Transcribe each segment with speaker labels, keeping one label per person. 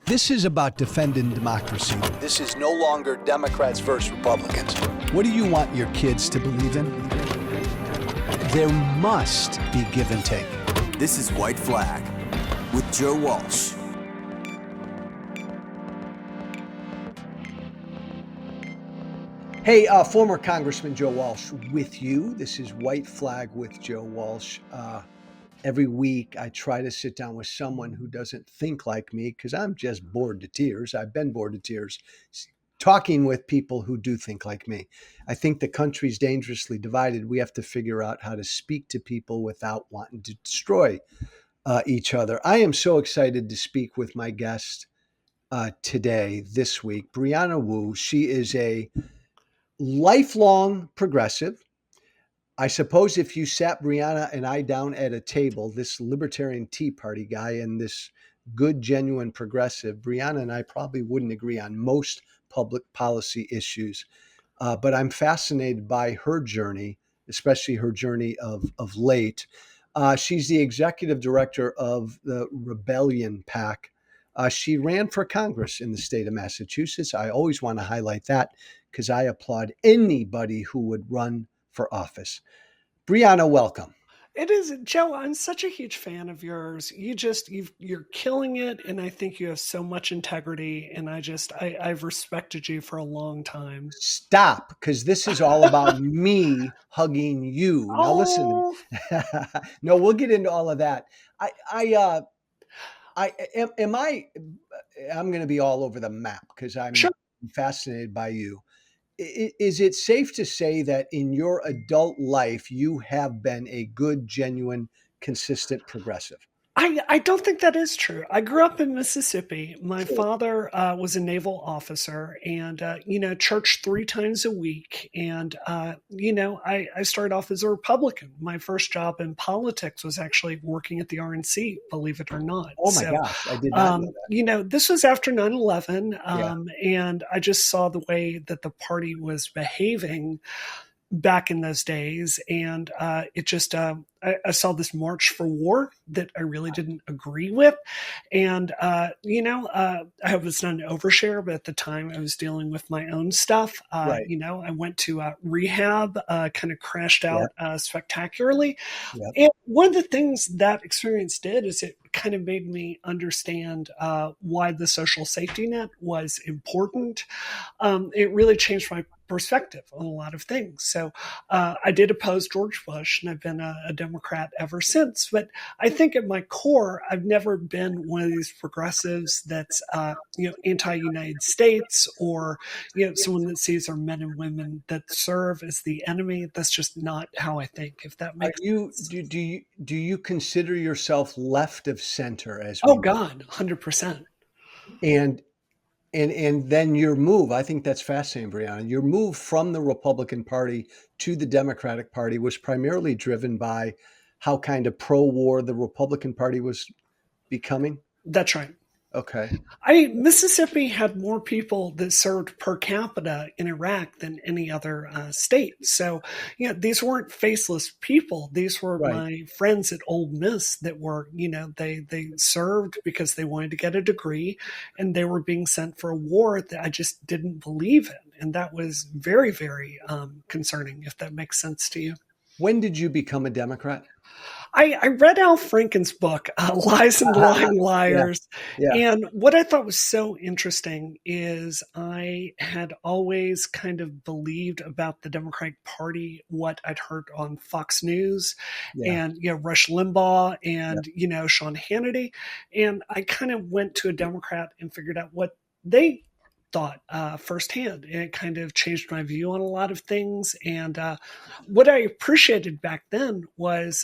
Speaker 1: This is about defending democracy. This is no longer Democrats versus Republicans. What do you want your kids to believe in? There must be give and take.
Speaker 2: This is White Flag with Joe Walsh.
Speaker 1: Hey, former Congressman Joe Walsh with you. This is White Flag with Joe Walsh. Every week, I try to sit down with someone who doesn't think like me because I'm just bored to tears. I've been bored to tears talking with people who do think like me. I think the country's dangerously divided. We have to figure out how to speak to people without wanting to destroy each other. I am so excited to speak with my guest today, this week, Brianna Wu. She is a lifelong progressive. I suppose if you sat Brianna and I down at a table, this libertarian Tea Party guy and this good, genuine progressive, Brianna and I probably wouldn't agree on most public policy issues. But I'm fascinated by her journey, especially her journey of late. She's the executive director of the Rebellion PAC. She ran for Congress in the state of Massachusetts. I always want to highlight that because I applaud anybody who would run for office. Brianna, welcome.
Speaker 3: It is, Joe. I'm such a huge fan of yours. You're killing it, and I think you have so much integrity. And I've respected you for a long time.
Speaker 1: Stop, because this is all about me hugging you. Now listen to me. No, we'll get into all of that. I'm going to be all over the map because I'm
Speaker 3: Sure.
Speaker 1: fascinated by you. Is it safe to say that in your adult life, you have been a good, genuine, consistent progressive?
Speaker 3: I don't think that is true. I grew up in Mississippi. My father was a naval officer and, church 3 times a week. And, I started off as a Republican. My first job in politics was actually working at the RNC, believe it or not.
Speaker 1: Oh, my gosh. I did not know that.
Speaker 3: This was after 9/11. And I just saw the way that the party was behaving back in those days. And I saw this march for war that I really didn't agree with. And, I hope it's not an overshare, but at the time I was dealing with my own stuff.
Speaker 1: Right.
Speaker 3: I went to rehab, kind of crashed out spectacularly.
Speaker 1: Yep.
Speaker 3: And one of the things that experience did is it kind of made me understand why the social safety net was important. It really changed my perspective on a lot of things. So I did oppose George Bush, and I've been a Democrat ever since. But I think at my core, I've never been one of these progressives that's anti-United States or someone that sees our men and women that serve as the enemy. That's just not how I think. If that makes sense.
Speaker 1: Do you consider yourself left of center as
Speaker 3: Oh God, 100%.
Speaker 1: And then your move, I think that's fascinating, Brianna. Your move from the Republican Party to the Democratic Party was primarily driven by how kind of pro-war the Republican Party was becoming?
Speaker 3: That's right.
Speaker 1: Okay.
Speaker 3: Mississippi had more people that served per capita in Iraq than any other state. So, these weren't faceless people. These were my friends at Ole Miss that were, they served because they wanted to get a degree, and they were being sent for a war that I just didn't believe in. And that was very, very concerning, if that makes sense to you.
Speaker 1: When did you become a Democrat?
Speaker 3: I read Al Franken's book, Lies and Lying Liars.
Speaker 1: Yeah.
Speaker 3: And what I thought was so interesting is I had always kind of believed about the Democratic Party, what I'd heard on Fox News and, Rush Limbaugh and, Sean Hannity. And I kind of went to a Democrat and figured out what they thought firsthand. And it kind of changed my view on a lot of things. And what I appreciated back then was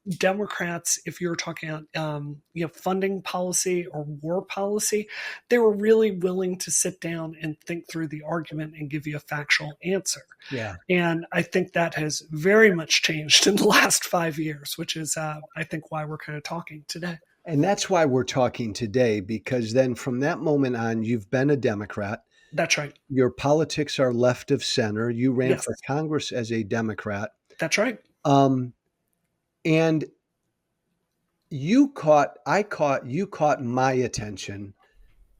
Speaker 3: Democrats, if you were talking about funding policy or war policy, they were really willing to sit down and think through the argument and give you a factual answer.
Speaker 1: Yeah.
Speaker 3: And I think that has very much changed in the last 5 years, which is, I think, why we're kind of talking today.
Speaker 1: And that's why we're talking today, because then from that moment on, you've been a Democrat.
Speaker 3: That's right.
Speaker 1: Your politics are left of center. You ran for Congress as a Democrat.
Speaker 3: That's right.
Speaker 1: And you caught my attention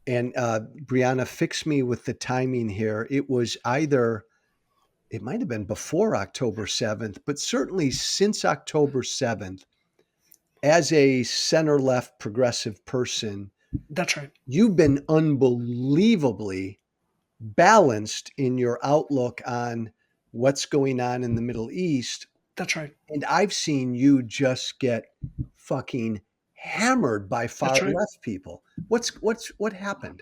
Speaker 1: And Brianna, fix me with the timing here. It might have been before October 7th, but certainly since October 7th, as a center left progressive person,
Speaker 3: That's right.
Speaker 1: you've been unbelievably balanced in your outlook on what's going on in the Middle East.
Speaker 3: That's right.
Speaker 1: And I've seen you just get fucking hammered by far
Speaker 3: That's right.
Speaker 1: left people. What happened?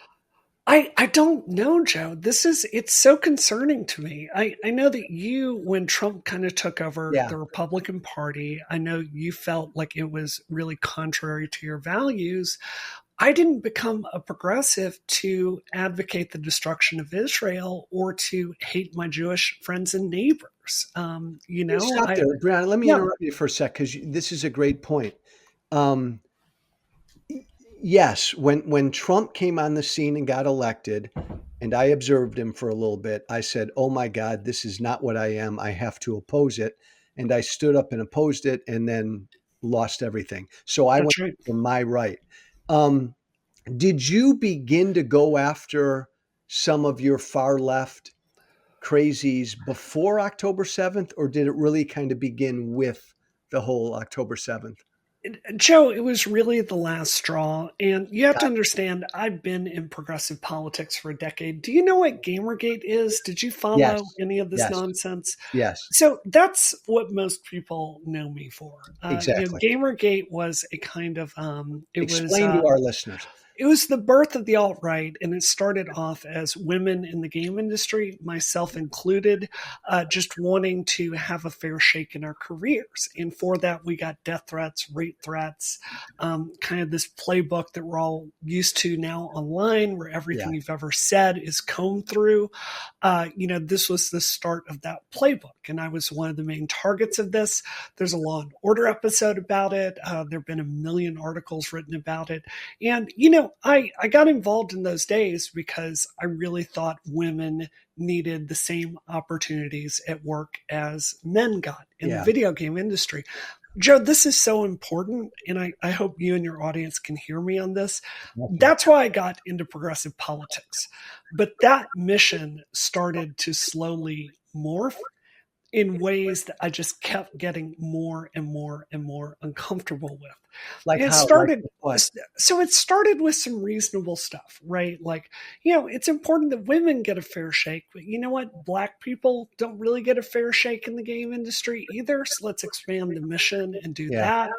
Speaker 3: I don't know, Joe. It's so concerning to me. I know that you, when Trump kind of took over
Speaker 1: Yeah.
Speaker 3: the Republican Party, I know you felt like it was really contrary to your values. I didn't become a progressive to advocate the destruction of Israel or to hate my Jewish friends and neighbors.
Speaker 1: Hey, stop there, Brianna. Let me
Speaker 3: Yeah,
Speaker 1: interrupt you for a sec because this is a great point. Um, yes, when Trump came on the scene and got elected, and I observed him for a little bit, I said, "Oh my God, this is not what I am. I have to oppose it." And I stood up and opposed it, and then lost everything. So I went
Speaker 3: that's right.
Speaker 1: for my right. Um, did you begin to go after some of your far left crazies before October 7th, or did it really kind of begin with the whole October 7th?
Speaker 3: Joe, it was really the last straw. And you have to
Speaker 1: Got it.
Speaker 3: understand, I've been in progressive politics for a decade. Do you know what Gamergate is? Did you follow
Speaker 1: Yes.
Speaker 3: any of this
Speaker 1: Yes.
Speaker 3: nonsense?
Speaker 1: Yes.
Speaker 3: So that's what most people know me for.
Speaker 1: Exactly.
Speaker 3: Gamergate was a kind of,
Speaker 1: Explain to our listeners.
Speaker 3: it was the birth of the alt right, and it started off as women in the game industry, myself included, just wanting to have a fair shake in our careers. And for that, we got death threats, rape threats, kind of this playbook that we're all used to now online, where
Speaker 1: Yeah.
Speaker 3: everything you've ever said is combed through. This was the start of that playbook, and I was one of the main targets of this. There's a Law and Order episode about it. There have been a million articles written about it. And, I got involved in those days because I really thought women needed the same opportunities at work as men got in the
Speaker 1: Yeah.
Speaker 3: video game industry. Joe, this is so important, and I hope you and your audience can hear me on this.
Speaker 1: Okay.
Speaker 3: That's why I got into progressive politics. But that mission started to slowly morph in ways that I just kept getting more and more and more uncomfortable with.
Speaker 1: Like
Speaker 3: And it
Speaker 1: how? Like
Speaker 3: started,
Speaker 1: what?
Speaker 3: so it started with some reasonable stuff, right? Like, it's important that women get a fair shake, but you know what? Black people don't really get a fair shake in the game industry either. So let's expand the mission and do
Speaker 1: Yeah.
Speaker 3: that.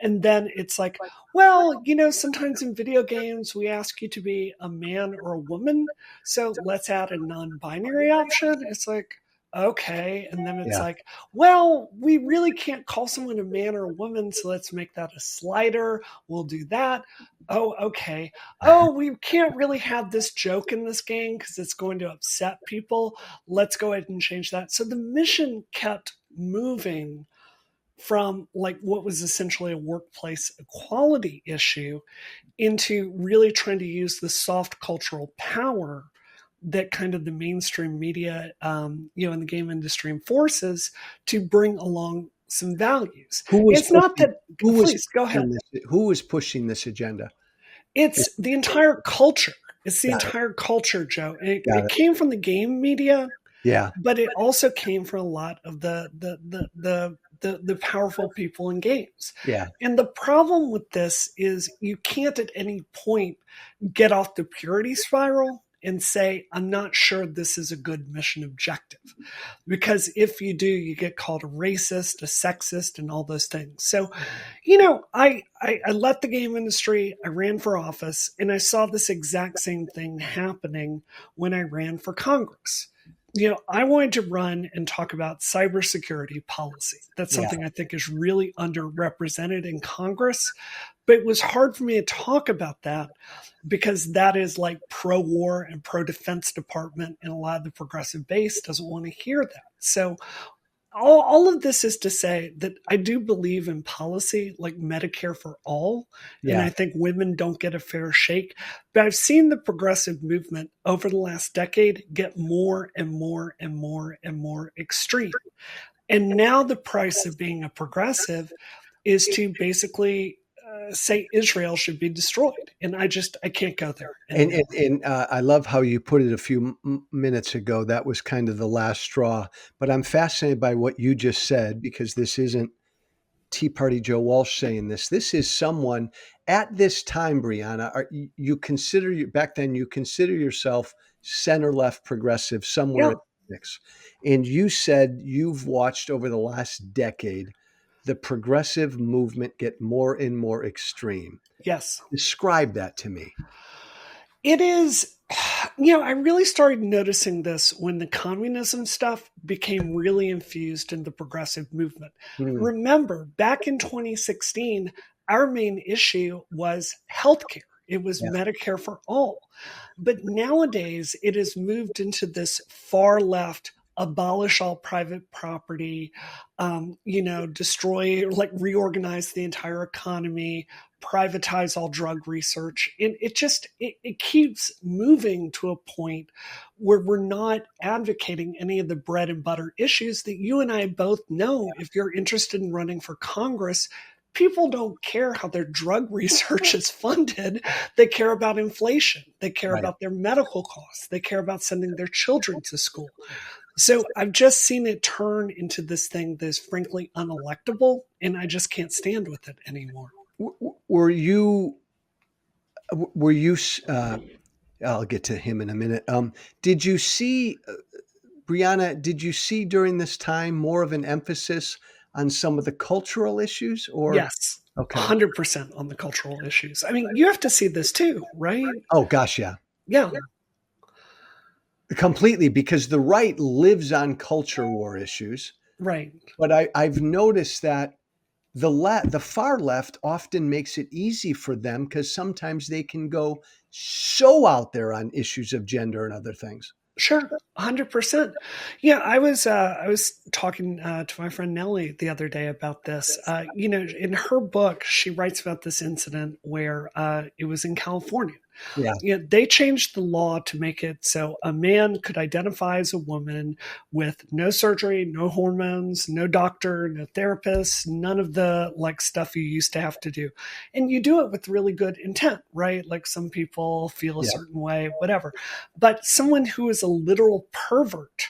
Speaker 3: And then it's like, well, sometimes in video games, we ask you to be a man or a woman. So let's add a non binary option. It's like, okay. And then it's
Speaker 1: Yeah.
Speaker 3: like, well, we really can't call someone a man or a woman. So let's make that a slider. We'll do that. Oh, okay. Oh, we can't really have this joke in this game because it's going to upset people. Let's go ahead and change that. So the mission kept moving from like what was essentially a workplace equality issue into really trying to use the soft cultural power that kind of the mainstream media, in the game industry enforces to bring along some values.
Speaker 1: Who was
Speaker 3: It's not
Speaker 1: pushing?
Speaker 3: that,
Speaker 1: Who was
Speaker 3: please go ahead.
Speaker 1: pushing this? Who was pushing this agenda?
Speaker 3: It's the entire culture. It's the
Speaker 1: Got it.
Speaker 3: entire culture, Joe. And
Speaker 1: Got
Speaker 3: it
Speaker 1: it.
Speaker 3: came from the game media,
Speaker 1: Yeah.
Speaker 3: but it also came from a lot of the powerful people in games.
Speaker 1: Yeah.
Speaker 3: And the problem with this is you can't at any point get off the purity spiral and say, I'm not sure this is a good mission objective. Because if you do, you get called a racist, a sexist, and all those things. So, I left the game industry, I ran for office, and I saw this exact same thing happening when I ran for Congress. I wanted to run and talk about cybersecurity policy. That's
Speaker 1: Yeah.
Speaker 3: something I think is really underrepresented in Congress. But it was hard for me to talk about that because that is like pro war and pro defense department, and a lot of the progressive base doesn't want to hear that. So all of this is to say that I do believe in policy like Medicare for all. And
Speaker 1: Yeah.
Speaker 3: I think women don't get a fair shake. But I've seen the progressive movement over the last decade get more and more and more and more extreme. And now the price of being a progressive is to basically say Israel should be destroyed, and I can't go there
Speaker 1: And
Speaker 3: anymore.
Speaker 1: I love how you put it a few minutes ago. That was kind of the last straw. But I'm fascinated by what you just said because this isn't Tea Party Joe Walsh saying this. This is someone at this time, Brianna. You consider you back then? You consider yourself center left progressive somewhere
Speaker 3: Yeah.
Speaker 1: in the mix, and you said you've watched over the last decade the progressive movement get more and more extreme.
Speaker 3: Yes.
Speaker 1: Describe that to me.
Speaker 3: It is, I really started noticing this when the communism stuff became really infused in the progressive movement.
Speaker 1: Mm,
Speaker 3: Remember, back in 2016, our main issue was healthcare. It was
Speaker 1: yeah,
Speaker 3: Medicare for all. But nowadays, it has moved into this far left, abolish all private property, destroy, like reorganize the entire economy, privatize all drug research. And it keeps moving to a point where we're not advocating any of the bread and butter issues that you and I both know. If you're interested in running for Congress, people don't care how their drug research is funded. They care about inflation. They care
Speaker 1: right.
Speaker 3: about their medical costs. They care about sending their children to school. So I've just seen it turn into this thing that's frankly unelectable, and I just can't stand with it anymore.
Speaker 1: Were you? Were you? I'll get to him in a minute. Did you see, Brianna? Did you see during this time more of an emphasis on some of the cultural issues, or
Speaker 3: Yes,
Speaker 1: okay?
Speaker 3: 100% on the cultural issues. I mean, you have to see this too, right?
Speaker 1: Oh gosh, yeah,
Speaker 3: Yeah,
Speaker 1: completely. Because the right lives on culture war issues,
Speaker 3: right.
Speaker 1: but I've noticed that the far left often makes it easy for them because sometimes they can go so out there on issues of gender and other things.
Speaker 3: Sure, 100%. Yeah, I was talking to my friend Nellie the other day about this. In her book, she writes about this incident where it was in California.
Speaker 1: Yeah,
Speaker 3: They changed the law to make it so a man could identify as a woman with no surgery, no hormones, no doctor, no therapist, none of the like stuff you used to have to do. And you do it with really good intent, right? Like some people feel a
Speaker 1: yeah,
Speaker 3: certain way, whatever. But someone who is a literal pervert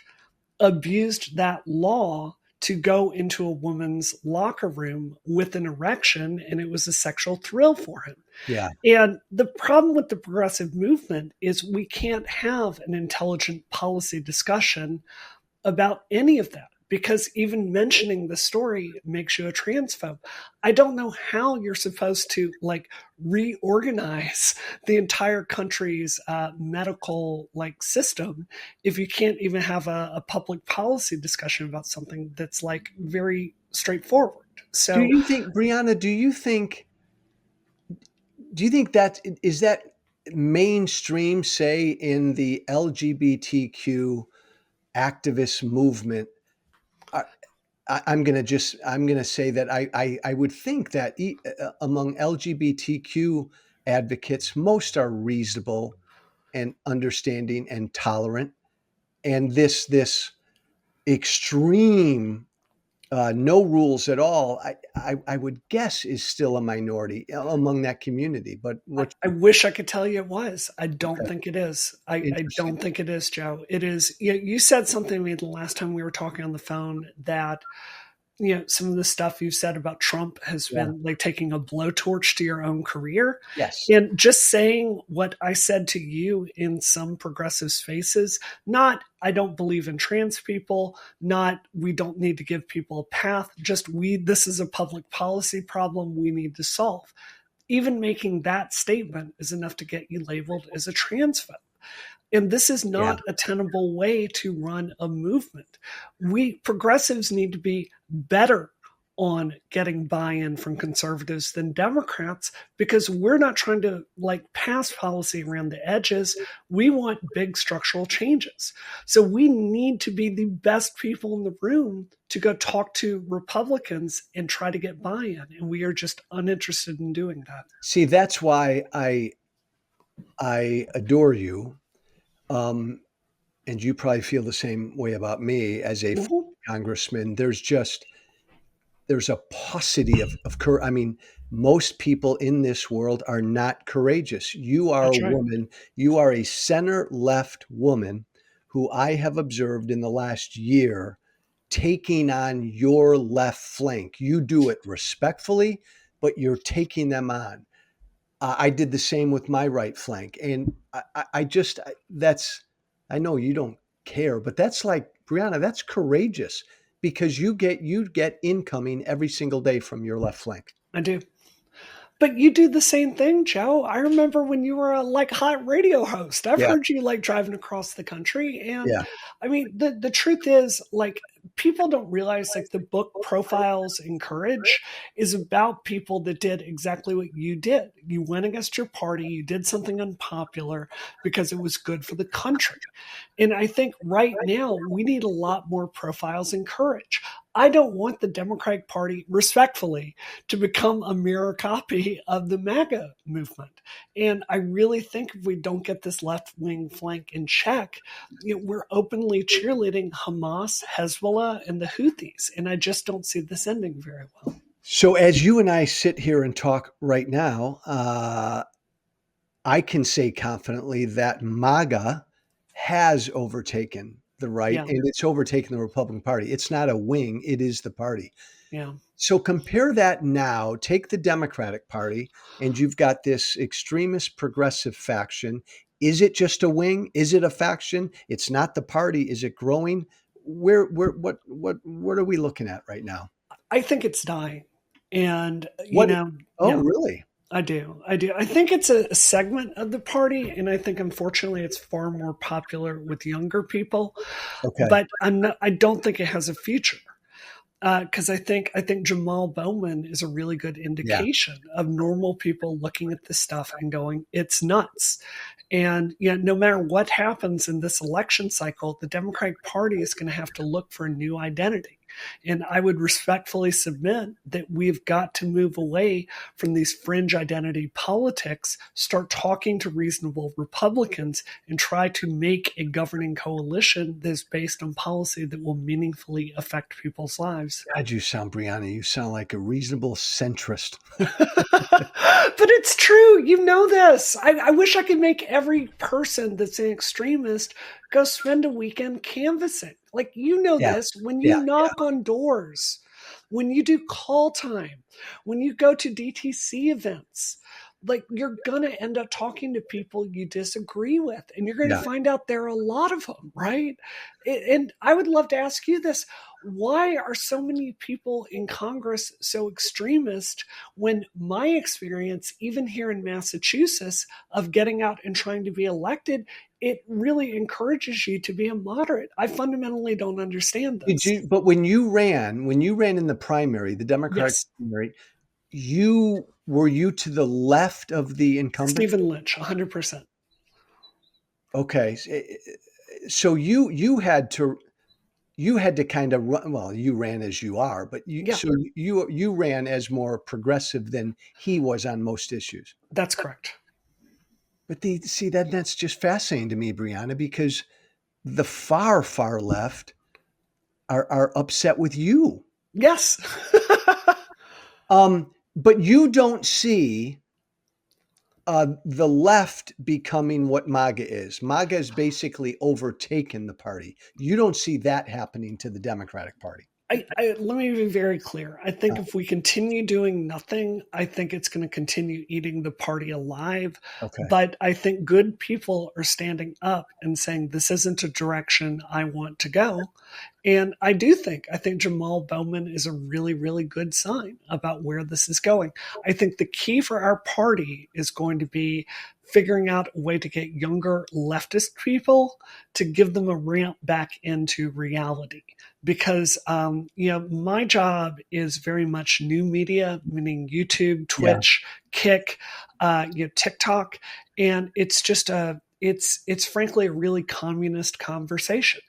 Speaker 3: abused that law to go into a woman's locker room with an erection, and it was a sexual thrill for him.
Speaker 1: yeah.
Speaker 3: And the problem with the progressive movement is we can't have an intelligent policy discussion about any of that because even mentioning the story makes you a transphobe. I don't know how you're supposed to like reorganize the entire country's medical like system if you can't even have a public policy discussion about something that's like very straightforward.
Speaker 1: Do
Speaker 3: So
Speaker 1: you think, Brianna? Do you think that is that mainstream, say, in the LGBTQ activist movement? I, I'm going to say that I would think that among LGBTQ advocates, most are reasonable and understanding and tolerant, and this extreme no rules at all. I would guess is still a minority among that community. But what?
Speaker 3: I wish I could tell you it was. I don't
Speaker 1: Okay,
Speaker 3: think it is. I
Speaker 1: interesting.
Speaker 3: don't think it is, Joe. It is. You said something to me the last time we were talking on the phone that some of the stuff you've said about Trump has
Speaker 1: Yeah.
Speaker 3: been like taking a blowtorch to your own career.
Speaker 1: Yes.
Speaker 3: And just saying what I said to you in some progressive spaces, not I don't believe in trans people, not we don't need to give people a path, just this is a public policy problem we need to solve. Even making that statement is enough to get you labeled as a transphobe. And this is
Speaker 1: Yeah.
Speaker 3: not a tenable way to run a movement. We progressives need to be better on getting buy-in from conservatives than Democrats because we're not trying to like pass policy around the edges. We want big structural changes. So we need to be the best people in the room to go talk to Republicans and try to get buy-in. And we are just uninterested in doing that.
Speaker 1: See, that's why I adore you. Um, and you probably feel the same way about me as a
Speaker 3: Mhm.
Speaker 1: congressman. There's just there's a paucity of courage. I mean, most people in this world are not courageous. You are a
Speaker 3: That's right.
Speaker 1: woman. You are a center left woman who I have observed in the last year taking on your left flank. You do it respectfully, but you're taking them on. I did the same with my right flank, and I just that's I know you don't care, but that's like Brianna. That's courageous because you get incoming every single day from your left flank.
Speaker 3: I do. But you do the same thing, Joe. I remember when you were a like hot radio host. I've
Speaker 1: Yeah,
Speaker 3: heard you like driving across the country. And
Speaker 1: yeah,
Speaker 3: I mean, the truth is, like, people don't realize like the book Profiles in Courage is about people that did exactly what you did. You went against your party, you did something unpopular because it was good for the country. And I think right now we need a lot more profiles in courage. I don't want the Democratic Party, respectfully, to become a mirror copy of the MAGA movement. And I really think if we don't get this left wing flank in check, we're openly cheerleading Hamas, Hezbollah, and the Houthis. And I just don't see this ending very well.
Speaker 1: So as you and I sit here and talk right now, I can say confidently that MAGA has overtaken the right
Speaker 3: Yeah.
Speaker 1: and it's overtaken the Republican Party. It's not a wing, it is the party.
Speaker 3: Yeah.
Speaker 1: So compare that now, take the Democratic Party, and you've got this extremist progressive faction. Is it just a wing? Is it a faction? It's not the party. Is it growing? What are we looking at right now?
Speaker 3: I think it's dying. And,
Speaker 1: What? Oh,
Speaker 3: yeah,
Speaker 1: really?
Speaker 3: I do. I do. I think it's a segment of the party, and I think unfortunately it's far more popular with younger people.
Speaker 1: Okay.
Speaker 3: But I don't think it has a future because I think Jamal Bowman is a really good
Speaker 1: Yeah.
Speaker 3: indication of normal people looking at this stuff and going, "It's nuts." And no matter what happens in this election cycle, the Democratic Party is going to have to look for a new identity. And I would respectfully submit that we've got to move away from these fringe identity politics, start talking to reasonable Republicans, and try to make a governing coalition that's based on policy that will meaningfully affect people's lives.
Speaker 1: God, you sound, Brianna, you sound like a reasonable centrist.
Speaker 3: But it's true. You know this. I wish I could make every person that's an extremist go spend a weekend canvassing. Like,
Speaker 1: Yeah.
Speaker 3: this, when you
Speaker 1: Yeah.
Speaker 3: knock on doors, when you do call time, when you go to DTC events, like, you're going to end up talking to people you disagree with, and you're going to
Speaker 1: Yeah.
Speaker 3: find out there are a lot of them, right? And I would love to ask you this. Why are so many people in Congress so extremist when my experience, even here in Massachusetts, of getting out and trying to be elected, it really encourages you to be a moderate? I fundamentally don't understand
Speaker 1: Did
Speaker 3: this.
Speaker 1: you, but when you ran in the primary, the Democratic
Speaker 3: Yes,
Speaker 1: primary, were you to the left of the incumbent?
Speaker 3: Stephen Lynch, 100%.
Speaker 1: Okay. So you had to kind of run, well, you ran as you are, but you
Speaker 3: Yeah,
Speaker 1: so you ran as more progressive than he was on most issues.
Speaker 3: that's correct.
Speaker 1: But see that's just fascinating to me, Brianna, because the far, far left are upset with you.
Speaker 3: Yes.
Speaker 1: But you don't see the left becoming what MAGA is. MAGA has basically overtaken the party. You don't see that happening to the Democratic Party.
Speaker 3: Let me be very clear. I think if we continue doing nothing, I think it's going to continue eating the party alive.
Speaker 1: Okay.
Speaker 3: But I think good people are standing up and saying, this isn't a direction I want to go. And I think Jamal Bowman is a really, really good sign about where this is going. I think the key for our party is going to be figuring out a way to get younger leftist people to give them a ramp back into reality. Because, my job is very much new media, meaning YouTube,
Speaker 1: Yeah.
Speaker 3: Twitch, Kick, TikTok. And it's just it's frankly a really communist conversation.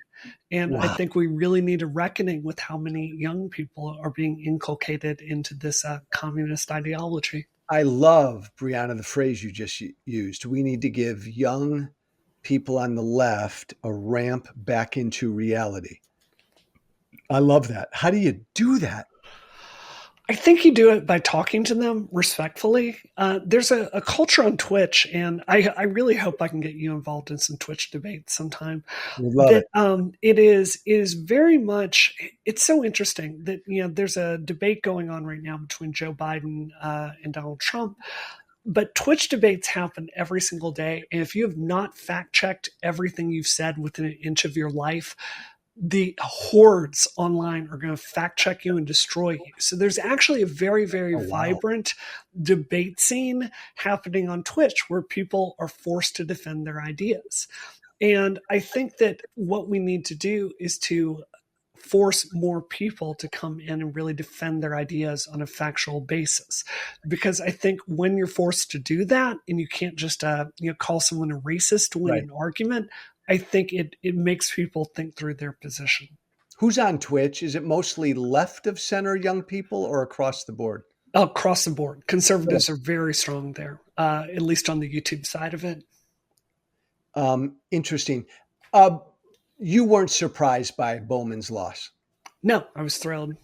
Speaker 3: And I
Speaker 1: Wow.
Speaker 3: think we really need a reckoning with how many young people are being inculcated into this communist ideology.
Speaker 1: I love, Brianna, the phrase you just used. We need to give young people on the left a ramp back into reality. I love that. How do you do that?
Speaker 3: I think you do it by talking to them respectfully. There's a culture on Twitch, and I really hope I can get you involved in some Twitch debates sometime.
Speaker 1: We love
Speaker 3: That
Speaker 1: it.
Speaker 3: it is very much. It's so interesting that there's a debate going on right now between Joe Biden and Donald Trump. But Twitch debates happen every single day, and if you have not fact checked everything you've said within an inch of your life, the hordes online are going to fact check you and destroy you. So there's actually a very, very
Speaker 1: Oh, wow.
Speaker 3: vibrant debate scene happening on Twitch where people are forced to defend their ideas. And I think that what we need to do is to force more people to come in and really defend their ideas on a factual basis. Because I think when you're forced to do that, and you can't just call someone a racist to win
Speaker 1: Right.
Speaker 3: an argument, I think it makes people think through their position.
Speaker 1: Who's on Twitch? Is it mostly left of center young people or across the board?
Speaker 3: Across the board,
Speaker 1: Good.
Speaker 3: conservatives are very strong there, at least on the YouTube side of it.
Speaker 1: Interesting. Uh, you weren't surprised by Bowman's loss.
Speaker 3: No, I was thrilled.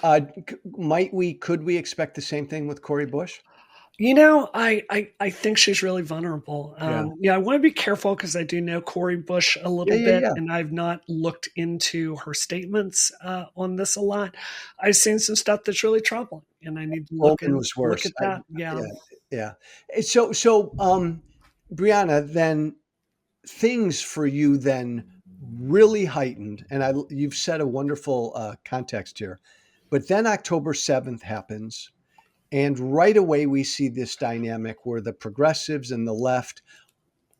Speaker 1: Could we expect the same thing with Cori Bush?
Speaker 3: I think she's really vulnerable.
Speaker 1: Yeah.
Speaker 3: I want to be careful because I do know Cori Bush a little
Speaker 1: Yeah,
Speaker 3: bit,
Speaker 1: yeah.
Speaker 3: and I've not looked into her statements on this a lot. I've seen some stuff that's really troubling, and I need to
Speaker 1: Bowman was
Speaker 3: look
Speaker 1: worse.
Speaker 3: at that. Yeah.
Speaker 1: Yeah, yeah. So, Brianna, then things for you then really heightened, and you've set a wonderful context here. But then October 7th happens, and right away we see this dynamic where the progressives and the left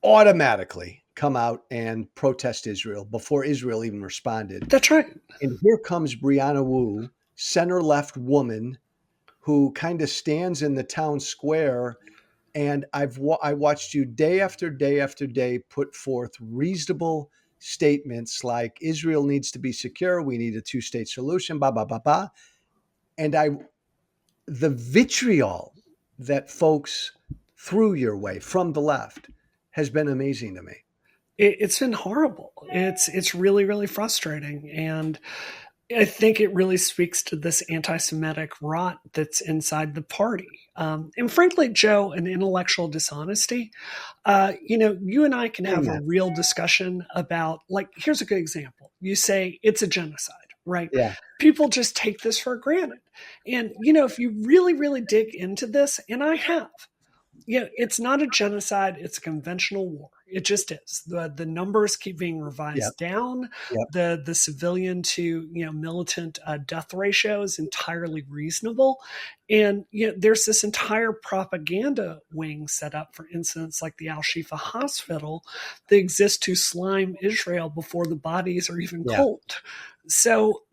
Speaker 1: automatically come out and protest Israel before Israel even responded.
Speaker 3: That's right.
Speaker 1: And here comes Brianna Wu, center left woman, who kind of stands in the town square. And I watched you day after day after day put forth reasonable statements like Israel needs to be secure, we need a two-state solution, blah blah blah blah. And the vitriol that folks threw your way from the left has been amazing to me.
Speaker 3: It's been horrible. It's really, really frustrating, and I think it really speaks to this anti-Semitic rot that's inside the party. And frankly, Joe, an intellectual dishonesty. You and I can have a
Speaker 1: Amen.
Speaker 3: real discussion about, like, here's a good example. You say it's a genocide, right?
Speaker 1: Yeah.
Speaker 3: People just take this for granted. And, if you really, really dig into this, and I have, it's not a genocide, it's a conventional war. It just is. The numbers keep being
Speaker 1: Yep.
Speaker 3: revised down.
Speaker 1: Yep.
Speaker 3: The civilian to militant death ratio is entirely reasonable. And there's this entire propaganda wing set up for incidents like the Al Shifa hospital that exists to slime Israel before the bodies are even
Speaker 1: Yeah.
Speaker 3: cold. So,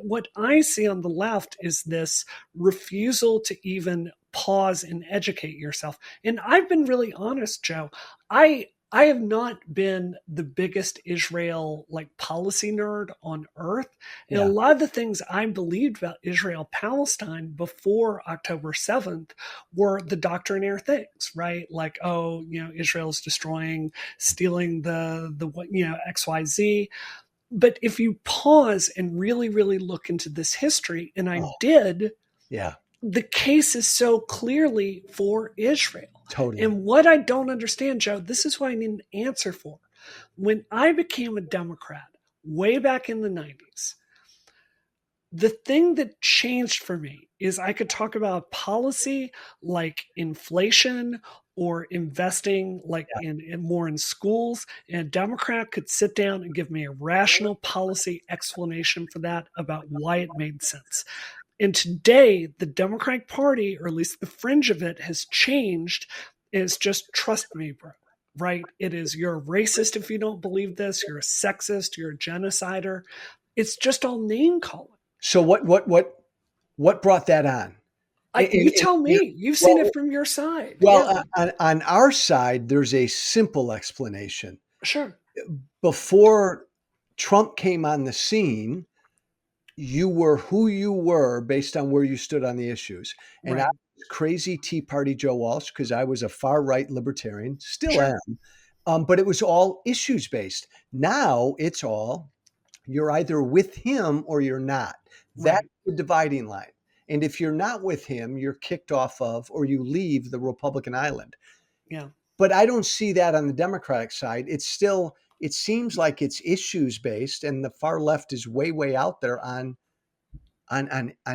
Speaker 3: what I see on the left is this refusal to even pause and educate yourself. And I've been really honest, Joe. I have not been the biggest Israel policy nerd on earth. And a
Speaker 1: Yeah.
Speaker 3: lot of the things I believed about Israel Palestine before October 7th were the doctrinaire things, right? Like, oh, Israel's destroying, stealing the XYZ. But if you pause and really, really look into this history, and I
Speaker 1: Oh,
Speaker 3: did,
Speaker 1: yeah.
Speaker 3: the case is so clearly for Israel.
Speaker 1: Totally.
Speaker 3: And what I don't understand, Joe, this is what I need an answer for. When I became a Democrat way back in the 90s, the thing that changed for me is I could talk about policy like inflation or investing in more in schools, and a Democrat could sit down and give me a rational policy explanation for that about why it made sense. And today, the Democratic Party, or at least the fringe of it, has changed. It's just trust me, bro. Right? It is you're a racist if you don't believe this. You're a sexist. You're a genocider. It's just all name calling.
Speaker 1: So what brought that on?
Speaker 3: You tell me. You've seen it from your side.
Speaker 1: Well, on our side, there's a simple explanation.
Speaker 3: Sure.
Speaker 1: Before Trump came on the scene, you were who you were based on where you stood on the issues. And I
Speaker 3: Right.
Speaker 1: was crazy Tea Party Joe Walsh because I was a far right libertarian, still
Speaker 3: Sure.
Speaker 1: am. But it was all issues based. Now it's all you're either with him or you're not. That's
Speaker 3: Right.
Speaker 1: the dividing line. And if you're not with him, you're kicked off of, or you leave the Republican island.
Speaker 3: Yeah.
Speaker 1: But I don't see that on the Democratic side. It seems like it's issues based, and the far left is way, way out there on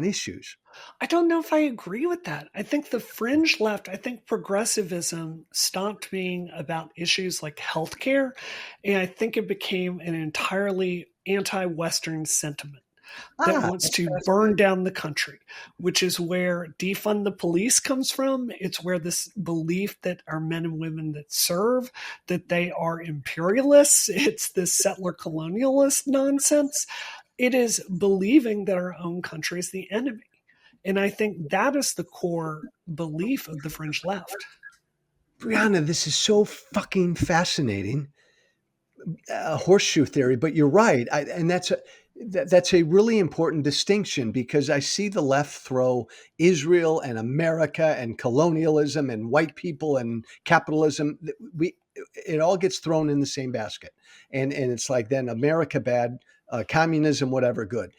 Speaker 1: issues.
Speaker 3: I don't know if I agree with that. I think the fringe left, I think progressivism stopped being about issues like healthcare, and I think it became an entirely anti-Western sentiment that wants
Speaker 1: That's
Speaker 3: to burn
Speaker 1: fascinating.
Speaker 3: down the country, which is where defund the police comes from. It's where this belief that our men and women that serve, that they are imperialists. It's this settler colonialist nonsense. It is believing that our own country is the enemy. And I think that is the core belief of the fringe left.
Speaker 1: Brianna, this is so fucking fascinating. Horseshoe theory, but you're right. And that's a really important distinction, because I see the left throw Israel and America and colonialism and white people and capitalism. It all gets thrown in the same basket, and it's like, then America bad, communism whatever good.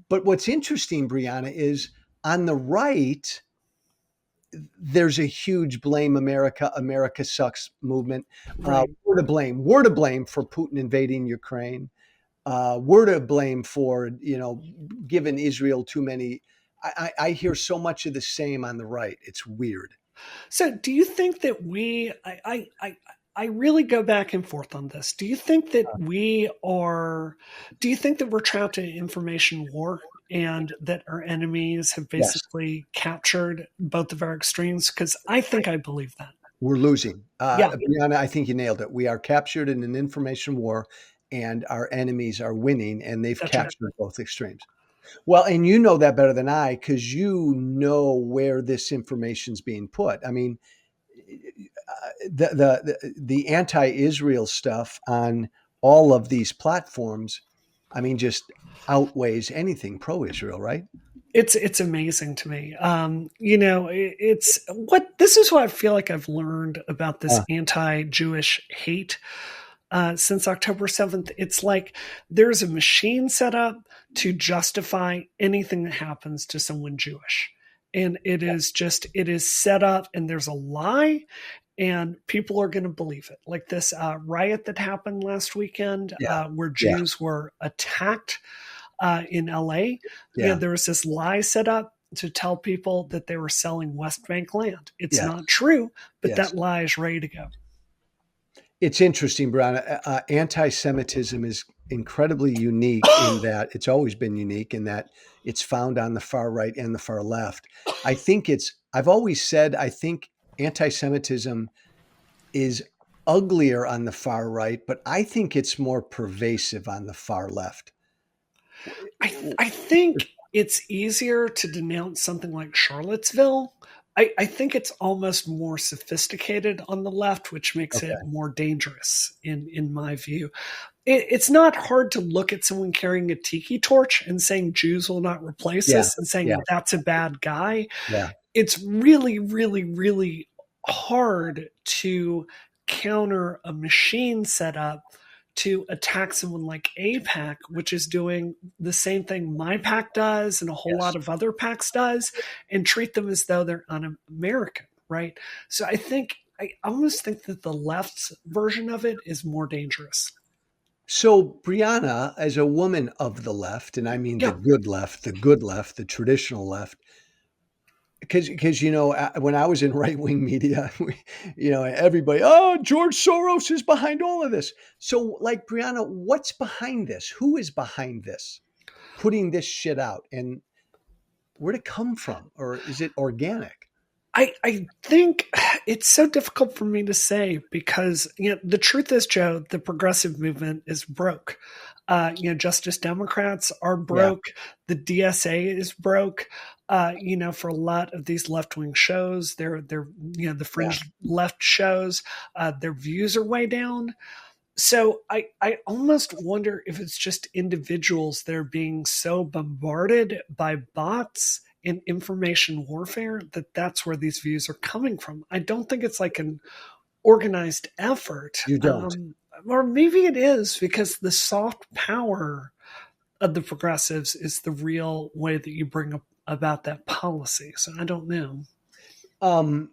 Speaker 1: But what's interesting, Brianna, is on the right there's a huge blame America sucks movement.
Speaker 3: Right.
Speaker 1: We're to blame for Putin invading Ukraine. We're to blame for, giving Israel too many. I hear so much of the same on the right. It's weird.
Speaker 3: So do you think that I really go back and forth on this. Do you think that we're trapped in an information war and that our enemies have
Speaker 1: Yes,
Speaker 3: basically captured both of our extremes? Because I think I believe that.
Speaker 1: we're losing.
Speaker 3: Yeah,
Speaker 1: Brianna, I think you nailed it. We are captured in an information war, and our enemies are winning, and they've
Speaker 3: that's right.
Speaker 1: captured both extremes. Well, and you know that better than I, because you know where this information's being put. I mean, the anti-Israel stuff on all of these platforms, I mean, just outweighs anything pro-Israel, right?
Speaker 3: It's amazing to me. It's what this is what I feel like I've learned about this
Speaker 1: Uh,
Speaker 3: anti-Jewish hate since October 7th. It's like there's a machine set up to justify anything that happens to someone Jewish. And it is set up, and there's a lie, and people are going to believe it. Like this riot that happened last weekend,
Speaker 1: yeah,
Speaker 3: where
Speaker 1: yeah,
Speaker 3: Jews were attacked in LA.
Speaker 1: yeah,
Speaker 3: There was this lie set up to tell people that they were selling West Bank land. It's
Speaker 1: yes,
Speaker 3: not true, but
Speaker 1: yes.
Speaker 3: that lie is ready to go.
Speaker 1: It's interesting, Brian. Anti-Semitism is incredibly unique in that it's always been unique in that it's found on the far right and the far left. I've always said, I think anti-Semitism is uglier on the far right, but I think it's more pervasive on the far left.
Speaker 3: I think it's easier to denounce something like Charlottesville. I think it's almost more sophisticated on the left, which makes it
Speaker 1: Okay.
Speaker 3: more dangerous in my view. It's not hard to look at someone carrying a tiki torch and saying Jews will not replace
Speaker 1: Yeah.
Speaker 3: us and saying
Speaker 1: Yeah.
Speaker 3: that's a bad guy.
Speaker 1: Yeah.
Speaker 3: It's really, really, really hard to counter a machine set up to attack someone like APAC, which is doing the same thing my pack does and a whole
Speaker 1: Yes.
Speaker 3: lot of other packs does, and treat them as though they're un-American, right? So I almost think that the left's version of it is more dangerous.
Speaker 1: So, Brianna, as a woman of the left, and I mean
Speaker 3: Yeah,
Speaker 1: the good left, the traditional left, because when I was in right wing media, everybody, oh, George Soros is behind all of this. So, like, Brianna, what's behind this? Who is behind this, putting this shit out, and where'd it come from, or is it organic?
Speaker 3: I think it's so difficult for me to say because the truth is, Joe, the progressive movement is broke. Justice Democrats are
Speaker 1: Yeah,
Speaker 3: broke. The DSA is broke. For a lot of these left wing shows, they're the
Speaker 1: yeah,
Speaker 3: fringe left shows, their views are way down. So I almost wonder if it's just individuals that are being so bombarded by bots and information warfare that that's where these views are coming from. I don't think it's like an organized effort.
Speaker 1: you don't.
Speaker 3: Or maybe it is because the soft power of the progressives is the real way that you bring about that policy. So I don't know.
Speaker 1: Um,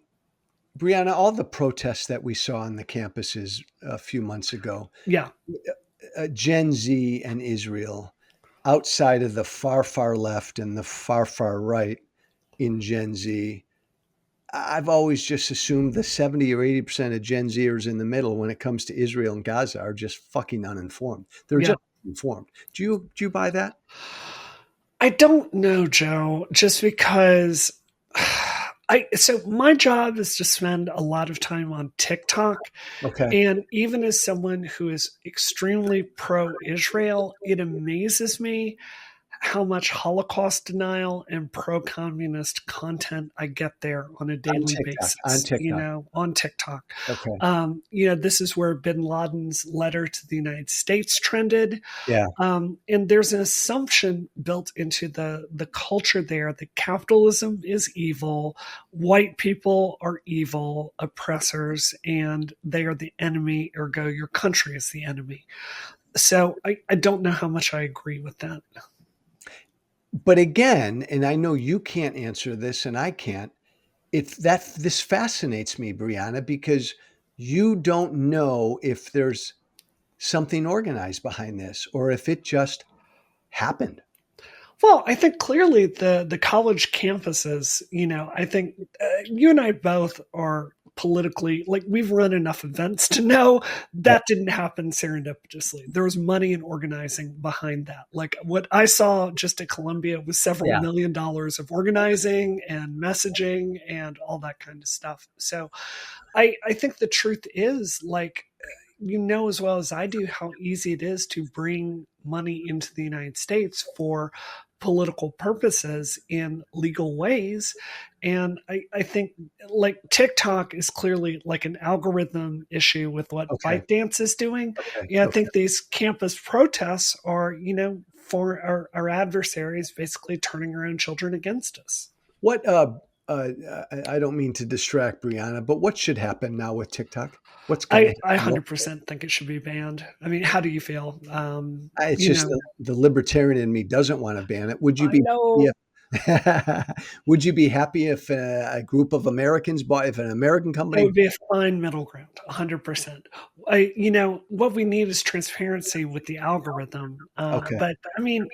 Speaker 1: Brianna, all the protests that we saw on the campuses a few months ago,
Speaker 3: Yeah.
Speaker 1: Gen Z and Israel, outside of the far, far left and the far, far right in Gen Z, I've always just assumed the 70 or 80% of Gen Zers in the middle when it comes to Israel and Gaza are just fucking uninformed. They're
Speaker 3: Yeah.
Speaker 1: just informed. Do you buy that?
Speaker 3: I don't know, Joe, just because so my job is to spend a lot of time on TikTok.
Speaker 1: Okay.
Speaker 3: And even as someone who is extremely pro Israel, it amazes me how much Holocaust denial and pro communist content I get there on a
Speaker 1: On
Speaker 3: daily
Speaker 1: TikTok. On
Speaker 3: basis,
Speaker 1: TikTok.
Speaker 3: on TikTok.
Speaker 1: Okay.
Speaker 3: This is where bin Laden's letter to the United States trended.
Speaker 1: Yeah.
Speaker 3: And there's an assumption built into the culture there that capitalism is evil, white people are evil oppressors, and they are the enemy, ergo your country is the enemy. So I don't know how much I agree with that.
Speaker 1: But again, and I know you can't answer this and I can't, this fascinates me, Brianna, because you don't know if there's something organized behind this or if it just happened.
Speaker 3: Well, I think clearly the college campuses, I think you and I both are politically, like, we've run enough events to know
Speaker 1: Yeah.
Speaker 3: that didn't happen serendipitously. There was money and organizing behind that. Like what I saw just at Columbia was several
Speaker 1: Yeah.
Speaker 3: $1 million of organizing and messaging and all that kind of stuff. So I think the truth is, like, as well as I do how easy it is to bring money into the United States for political purposes in legal ways. And I think, like, TikTok is clearly like an algorithm issue with what
Speaker 1: Okay.
Speaker 3: ByteDance is doing.
Speaker 1: Okay.
Speaker 3: Yeah, I
Speaker 1: Okay.
Speaker 3: think these campus protests are, for our adversaries basically turning our own children against us.
Speaker 1: What I don't mean to distract Brianna, but what should happen now with TikTok? What's going to
Speaker 3: I
Speaker 1: happen?
Speaker 3: 100% think it should be banned. I mean, how do you feel?
Speaker 1: It's
Speaker 3: You
Speaker 1: just
Speaker 3: know,
Speaker 1: the libertarian in me doesn't want to ban it. Would you
Speaker 3: I
Speaker 1: be
Speaker 3: know
Speaker 1: would you be happy if a group of Americans bought if an American
Speaker 3: it
Speaker 1: company?
Speaker 3: would be a fine middle ground, 100%. What we need is transparency with the algorithm.
Speaker 1: Okay.
Speaker 3: But I mean,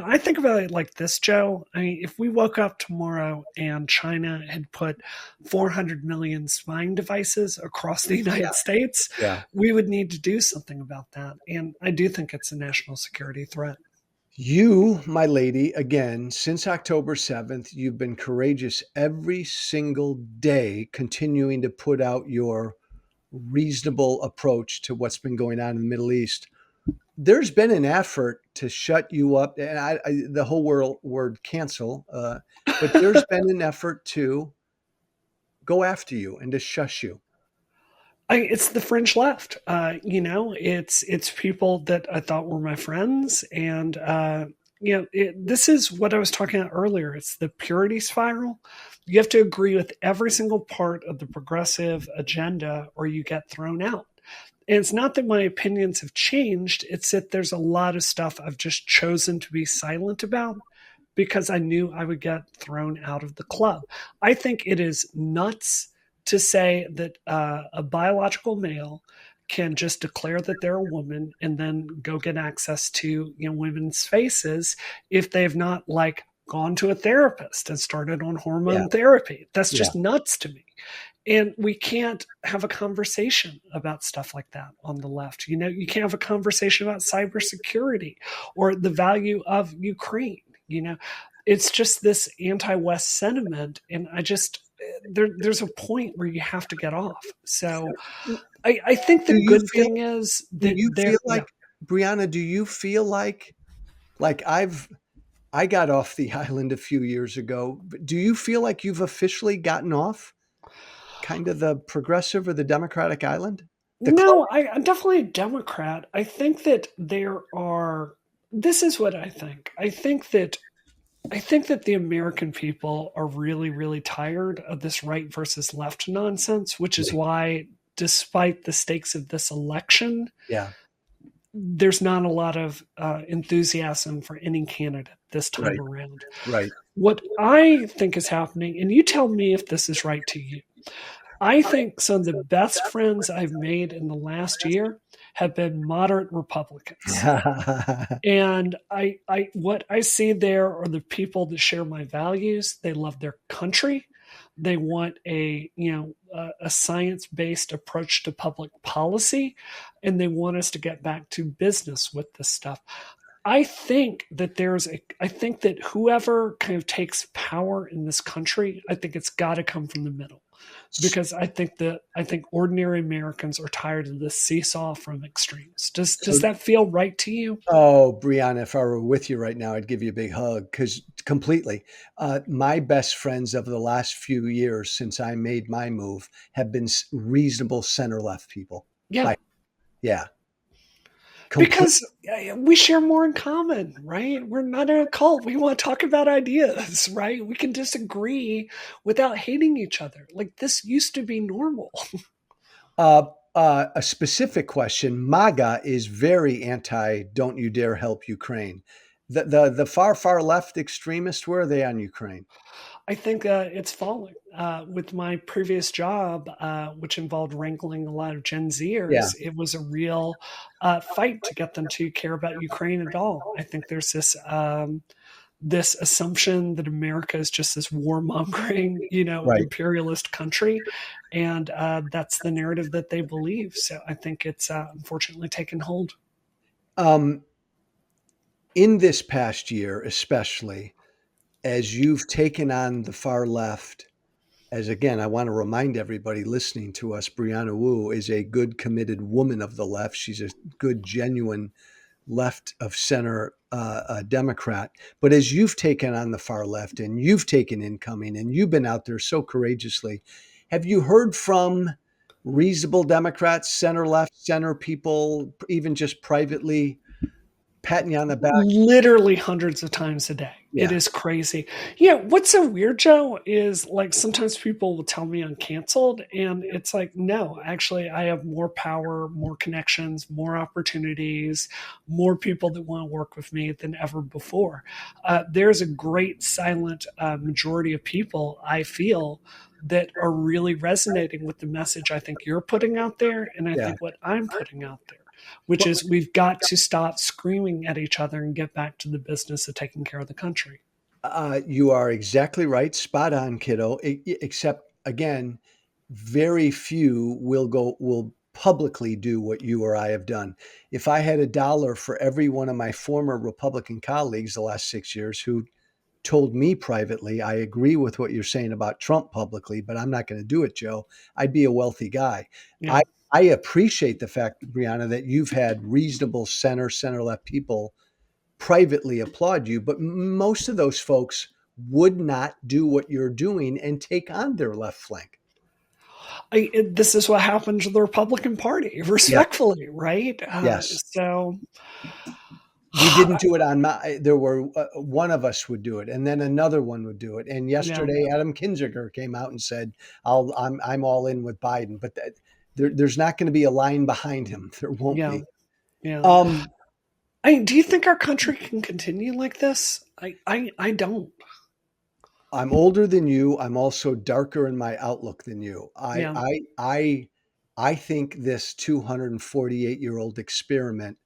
Speaker 3: I think about it like this, Joe. I mean, if we woke up tomorrow and China had put 400 million spying devices across the United States,
Speaker 1: Yeah.
Speaker 3: we would need to do something about that. And I do think it's a national security threat.
Speaker 1: You, my lady, again, since October 7th, you've been courageous every single day, continuing to put out your reasonable approach to what's been going on in the Middle East. There's been an effort to shut you up, and the whole word cancel, but there's been an effort to go after you and to shush you.
Speaker 3: It's the fringe left. It's people that I thought were my friends, and this is what I was talking about earlier. It's the purity spiral. You have to agree with every single part of the progressive agenda, or you get thrown out. And it's not that my opinions have changed; it's that there's a lot of stuff I've just chosen to be silent about because I knew I would get thrown out of the club. I think it is nuts to say that a biological male can just declare that they're a woman and then go get access to women's faces if they've not, like, gone to a therapist and started on hormone therapy. That's just nuts to me. And we can't have a conversation about stuff like that on the left. You can't have a conversation about cybersecurity or the value of Ukraine. It's just this anti-West sentiment, and there's a point where you have to get off. So I think the good thing is that
Speaker 1: Brianna, do you feel like I got off the island a few years ago. Do you feel like you've officially gotten off kind of the progressive or the Democratic island?
Speaker 3: No, I'm definitely a Democrat. I think that this is what I think. I think that the American people are really, really tired of this right versus left nonsense, which is why, despite the stakes of this election,
Speaker 1: Yeah.
Speaker 3: there's not a lot of enthusiasm for any candidate this time
Speaker 1: Right.
Speaker 3: around.
Speaker 1: Right.
Speaker 3: What I think is happening, and you tell me if this is right to you, I think some of the best friends I've made in the last year have been moderate Republicans. And what I see there are the people that share my values. They love their country. They want a science based approach to public policy, and they want us to get back to business with this stuff. I think that whoever kind of takes power in this country, I think it's got to come from the middle, because I think ordinary Americans are tired of this seesaw from extremes.
Speaker 1: So,
Speaker 3: Does that feel right to you?
Speaker 1: oh, Brianna, if I were with you right now, I'd give you a big hug because completely. My best friends of the last few years since I made my move have been reasonable center left people.
Speaker 3: Yeah,
Speaker 1: By yeah, complete.
Speaker 3: because we share more in common, right? We're not in a cult. We want to talk about ideas, right? We can disagree without hating each other. Like, this used to be normal.
Speaker 1: A specific question. MAGA is very anti. Don't you dare help Ukraine. The far left extremists. Where are they on Ukraine?
Speaker 3: I think it's falling. With my previous job, which involved wrangling a lot of Gen
Speaker 1: Yeah.
Speaker 3: Zers, it was a real fight to get them to care about Ukraine at all. I think there's this assumption that America is just this warmongering,
Speaker 1: Right.
Speaker 3: imperialist country, and that's the narrative that they believe. So I think it's unfortunately taken hold.
Speaker 1: Um, in this past year, especially as you've taken on the far left, as again, I want to remind everybody listening to us, Brianna Wu is a good, committed woman of the left. She's a good, genuine left of center Democrat. But as you've taken on the far left and you've taken incoming and you've been out there so courageously, have you heard from reasonable Democrats, center left, center people, even just privately patting you on the back?
Speaker 3: Literally hundreds of times a day. It
Speaker 1: Yeah.
Speaker 3: is crazy. Yeah, what's so weird, Joe, is like sometimes people will tell me I'm canceled, and it's like, no, actually, I have more power, more connections, more opportunities, more people that want to work with me than ever before. There's a great silent majority of people, I feel, that are really resonating with the message I think you're putting out there, and I
Speaker 1: Yeah.
Speaker 3: think what I'm putting out there, which
Speaker 1: Well,
Speaker 3: is we've got to stop screaming at each other and get back to the business of taking care of the country.
Speaker 1: you are exactly right. Spot on, kiddo. Except again, very few will publicly do what you or I have done. If I had a dollar for every one of my former Republican colleagues the last 6 years who told me privately, I agree with what you're saying about Trump publicly, but I'm not going to do it, Joe, I'd be a wealthy guy.
Speaker 3: Yeah.
Speaker 1: I I appreciate the fact, Brianna, that you've had reasonable center left people privately applaud you, but most of those folks would not do what you're doing and take on their left flank.
Speaker 3: This is what happened to the Republican Party,
Speaker 1: Yeah.
Speaker 3: respectfully, right?
Speaker 1: Yes.
Speaker 3: So,
Speaker 1: We didn't do it on my, there were, one of us would do it and then another one would do it. And
Speaker 3: yeah,
Speaker 1: yesterday, Adam Kinzinger came out and said, I'm all in with Biden, but there's not going to be a line behind him. There won't
Speaker 3: yeah,
Speaker 1: be.
Speaker 3: yeah.
Speaker 1: Um,
Speaker 3: Do you think our country can continue like this? I don't.
Speaker 1: I'm older than you. I'm also darker in my outlook than you.
Speaker 3: Yeah,
Speaker 1: I think this 248-year-old experiment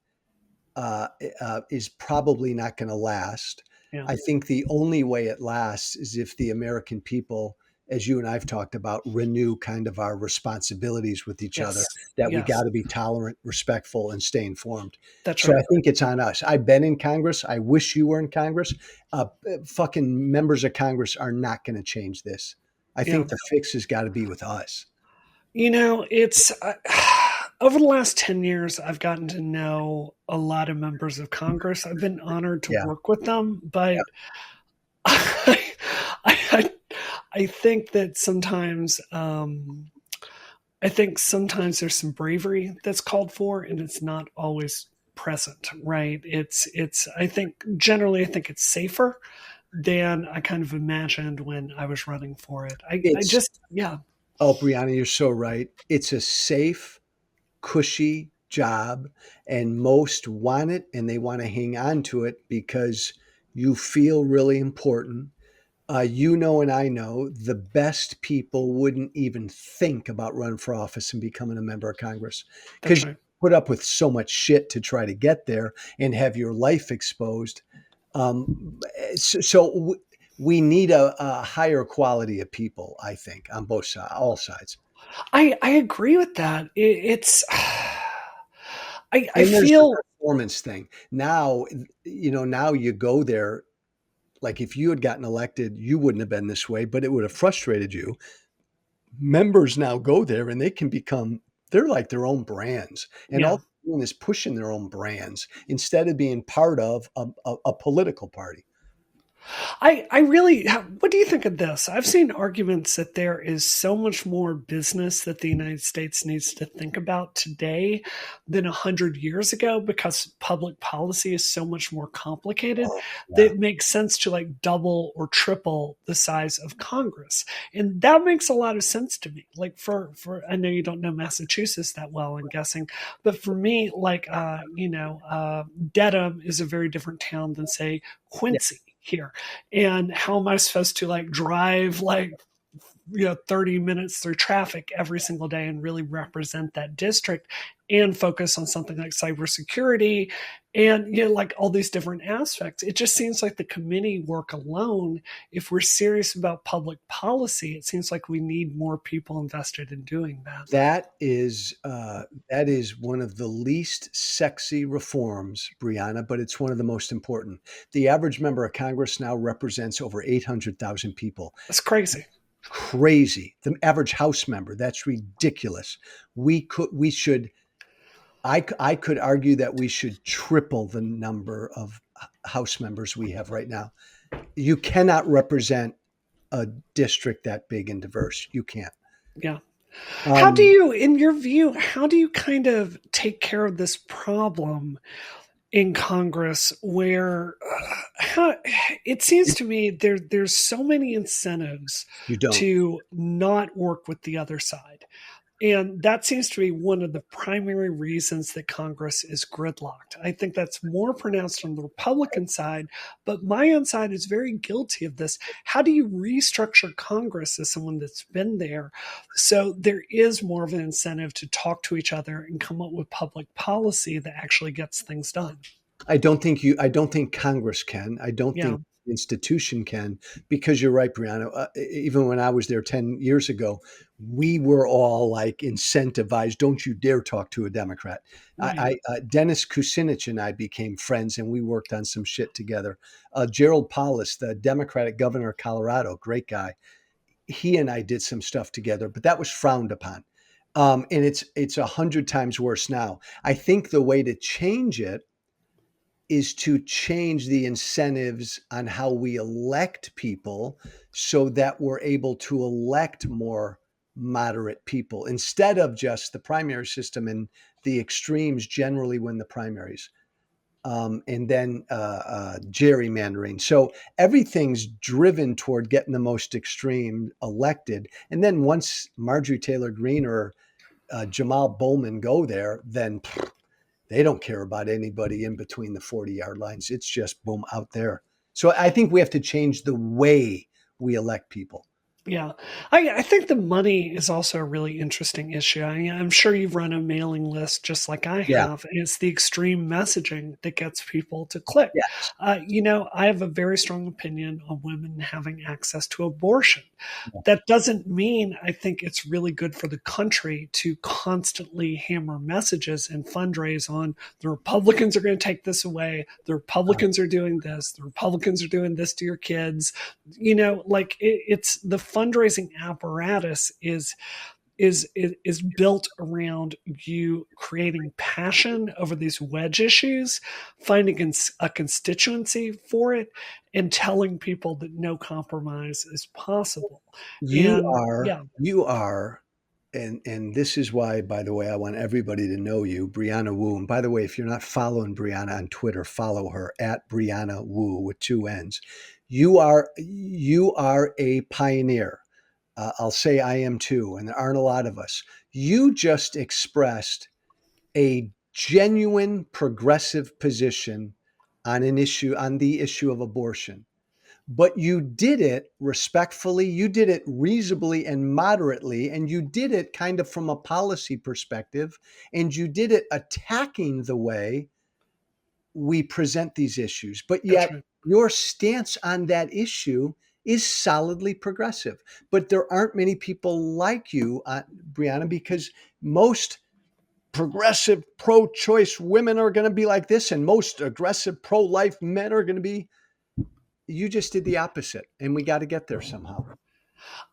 Speaker 1: is probably not going to last.
Speaker 3: yeah.
Speaker 1: I think the only way it lasts is if the American people, as you and I've talked about, renew kind of our responsibilities with each other,
Speaker 3: Yes,
Speaker 1: that we
Speaker 3: yes.
Speaker 1: got to be tolerant, respectful, and stay informed.
Speaker 3: That's
Speaker 1: So I
Speaker 3: right.
Speaker 1: think it's on us. I've been in Congress. I wish you were in Congress. Fucking members of Congress are not going to change this. I
Speaker 3: Yeah.
Speaker 1: think the fix has got to be with us.
Speaker 3: It's over the last 10 years, I've gotten to know a lot of members of Congress. I've been honored to
Speaker 1: Yeah.
Speaker 3: work with them, but
Speaker 1: Yeah.
Speaker 3: I, I think that sometimes, I think sometimes there's some bravery that's called for, and it's not always present, right? I think generally, I think it's safer than I kind of imagined when I was running for it. I
Speaker 1: It's
Speaker 3: just, yeah,
Speaker 1: Oh, Brianna, you're so right. It's a safe, cushy job, and most want it and they want to hang on to it because you feel really important. And I know the best people wouldn't even think about running for office and becoming a member of Congress because
Speaker 3: That's
Speaker 1: you
Speaker 3: right.
Speaker 1: put up with so much shit to try to get there and have your life exposed. So we need a higher quality of people, I think, on both sides, all sides.
Speaker 3: I agree with that. It's I
Speaker 1: And there's the
Speaker 3: feel
Speaker 1: performance thing. Now you go there. Like if you had gotten elected, you wouldn't have been this way, but it would have frustrated you. Members now go there and they're like their own brands. And all
Speaker 3: yeah.
Speaker 1: they're doing is pushing their own brands instead of being part of a political party.
Speaker 3: I really, what do you think of this? I've seen arguments that there is so much more business that the United States needs to think about today than 100 years ago because public policy is so much more complicated
Speaker 1: Oh,
Speaker 3: that
Speaker 1: yeah.
Speaker 3: it makes sense to like double or triple the size of Congress. And that makes a lot of sense to me. Like I know you don't know Massachusetts that well, I'm guessing, but for me, like, Dedham is a very different town than say
Speaker 1: Yeah.
Speaker 3: Quincy here. And how am I supposed to like drive like 30 minutes through traffic every single day and really represent that district and focus on something like cybersecurity and like all these different aspects? It just seems like the committee work alone, if we're serious about public policy, it seems like we need more people invested in doing that.
Speaker 1: That is one of the least sexy reforms, Brianna, but it's one of the most important. The average member of Congress now represents over 800,000 people.
Speaker 3: That's crazy.
Speaker 1: Crazy. The average House member, that's ridiculous. We should I could argue that we should triple the number of House members we have right now. You cannot represent a district that big and diverse. You can't.
Speaker 3: Yeah. How do
Speaker 1: Um,
Speaker 3: you, in your view, how do you kind of take care of this problem in Congress where it seems to me there's so many incentives
Speaker 1: you don't.
Speaker 3: to not work with the other side. And that seems to be one of the primary reasons that Congress is gridlocked. I think that's more pronounced on the Republican side, but my own side is very guilty of this. How do you restructure Congress as someone that's been there so there is more of an incentive to talk to each other and come up with public policy that actually gets things done?
Speaker 1: I don't think Congress can. I don't
Speaker 3: Yeah,
Speaker 1: think the institution can because you're right, Brianna. Even when I was there 10 years ago, we were all like incentivized. Don't you dare talk to a Democrat.
Speaker 3: right.
Speaker 1: Dennis Kucinich and I became friends and we worked on some shit together. Gerald Paulus, the Democratic governor of Colorado, great guy. He and I did some stuff together, but that was frowned upon. And it's 100 times worse now. I think the way to change it is to change the incentives on how we elect people so that we're able to elect more moderate people instead of just the primary system and the extremes generally win the primaries. And then gerrymandering. So everything's driven toward getting the most extreme elected. And then once Marjorie Taylor Greene or Jamal Bowman go there, then they don't care about anybody in between the 40-yard lines. It's just boom out there. So I think we have to change the way we elect people.
Speaker 3: Yeah, I think the money is also a really interesting issue. I'm sure you've run a mailing list just like I
Speaker 1: Yeah.
Speaker 3: have, and it's the extreme messaging that gets people to click.
Speaker 1: Yeah.
Speaker 3: I have a very strong opinion on women having access to abortion. That doesn't mean I think it's really good for the country to constantly hammer messages and fundraise on the Republicans are going to take this away, the Republicans are doing this, the Republicans are doing this to your kids. It's the fundraising apparatus is built around you creating passion over these wedge issues, finding a constituency for it, and telling people that no compromise is possible.
Speaker 1: You
Speaker 3: And
Speaker 1: are,
Speaker 3: yeah,
Speaker 1: you are, and this is why, by the way, I want everybody to know you, Brianna Wu. And by the way, if you're not following Brianna on Twitter, follow her at Brianna Wu with two N's. You are a pioneer. I'll say I am too, and there aren't a lot of us. You just expressed a genuine progressive position on the issue of abortion. But you did it respectfully, you did it reasonably and moderately, and you did it kind of from a policy perspective, and you did it attacking the way we present these issues. But
Speaker 3: That's
Speaker 1: yet
Speaker 3: right.
Speaker 1: your stance on that issue is solidly progressive. But there aren't many people like you, Brianna, because most progressive pro-choice women are going to be like this, and most aggressive pro-life men are going to be. You just did the opposite, and we got to get there somehow.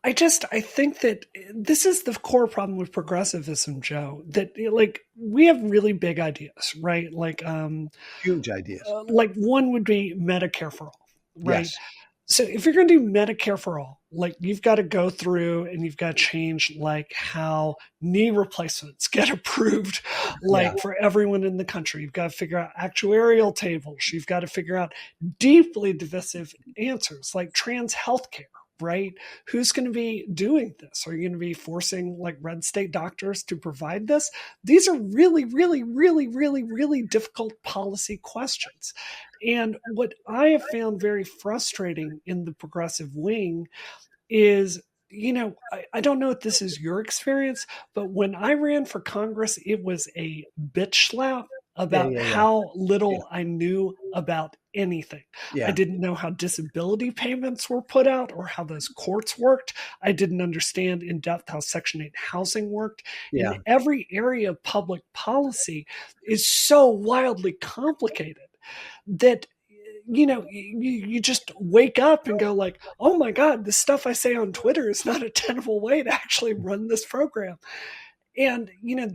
Speaker 3: I think that this is the core problem with progressivism, Joe, that like we have really big ideas, right?
Speaker 1: Huge ideas.
Speaker 3: Like one would be Medicare for all, right?
Speaker 1: Yes.
Speaker 3: So if you're going to do Medicare for all, like you've got to go through and you've got to change like how knee replacements get approved, like for everyone in the country. You've got to figure out actuarial tables. You've got to figure out deeply divisive answers like trans healthcare. Right? Who's going to be doing this? Are you going to be forcing like red state doctors to provide this? These are really, really, really, really, really difficult policy questions. And what I have found very frustrating in the progressive wing is, I don't know if this is your experience, but when I ran for Congress, it was a bitch slap
Speaker 1: Yeah.
Speaker 3: about
Speaker 1: Yeah. Yeah.
Speaker 3: how
Speaker 1: Yeah.
Speaker 3: little I knew about anything. I
Speaker 1: Yeah.
Speaker 3: didn't know how disability payments were put out or how those courts worked. I didn't understand in depth how Section 8 housing worked.
Speaker 1: Yeah.
Speaker 3: And every area of public policy is so wildly complicated that you just wake up and go like, oh my God, the stuff I say on Twitter is not a tenable way to actually run this program. And,